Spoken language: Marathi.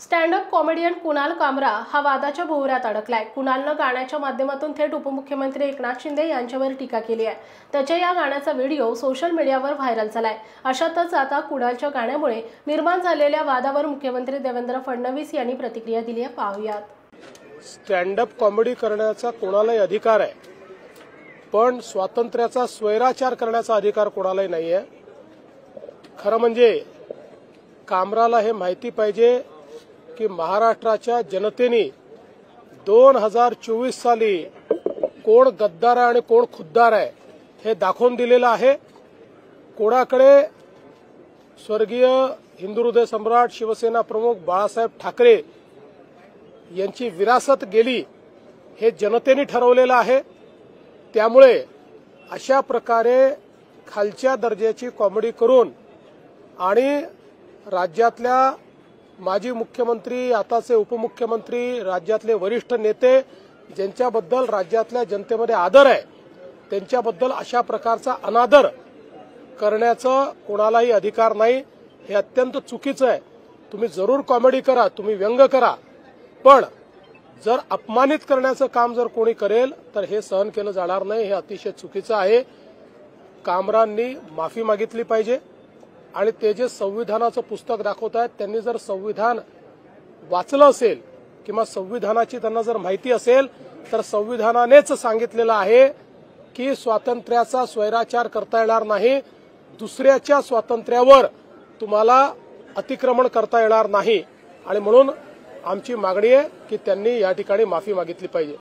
स्टँड अप कॉमेडियन कुणाल कामरा हा वादाच्या भोवऱ्यात अडकलाय। कुणालनं गाण्याच्या माध्यमातून थेट उपमुख्यमंत्री एकनाथ शिंदे यांच्यावर टीका केली आहे। त्याच्या या गाण्याचा व्हिडिओ सोशल मीडियावर व्हायरल झालाय। अशातच आता कुणालच्या गाण्यामुळे निर्माण झालेल्या वादावर मुख्यमंत्री देवेंद्र फडणवीस यांनी प्रतिक्रिया दिली आहे। पाहूयात। स्टँड अप कॉमेडी करण्याचा कोणालाही अधिकार आहे, पण स्वातंत्र्याचा स्वैराचार करण्याचा अधिकार कोणालाही नाहीये। खरं म्हणजे कामराला हे माहिती पाहिजे की महाराष्ट्राच्या जनतेने 2024 साली कोण गद्दार आहे आणि कोण खुद्दार आहे हे दाखवून दिलेलं आहे। कोणाकडे स्वर्गीय हिंदू हृदय सम्राट शिवसेना प्रमुख बाळासाहेब ठाकरे यांची विरासत गेली हे जनतेने ठरवलेलं आहे। त्यामुळे अशा प्रकारे खालच्या दर्जाची कॉमेडी करून आणि राज्यातल्या माजी मुख्यमंत्री, आताचे उपमुख्यमंत्री, राज्यातले वरिष्ठ नेते ज्यांच्याबद्दल राज्यातल्या जनतेमध्ये आदर आहे त्यांच्याबद्दल अशा प्रकारचा अनादर करण्याचा कोणालाही अधिकार नाही। हे अत्यंत चुकीचं आहे। तुम्ही जरूर कॉमेडी करा, तुम्ही व्यंग करा, पण जर अपमानित करण्याचं काम जर कोणी करेल तर हे सहन केलं जाणार नाही। हे अतिशय चुकीचं आहे। कामरांनी माफी मागितली पाहिजे आणि ते जे संविधानाचं पुस्तक दाखवत आहेत त्यांनी जर संविधान वाचलं असेल किंवा संविधानाची त्यांना जर माहिती असेल तर संविधानानेच सांगितलेलं आहे की स्वातंत्र्याचा स्वैराचार करता येणार नाही, दुसऱ्याच्या स्वातंत्र्यावर तुम्हाला अतिक्रमण करता येणार नाही। आणि म्हणून आमची मागणी आहे की त्यांनी या ठिकाणी माफी मागितली पाहिजे।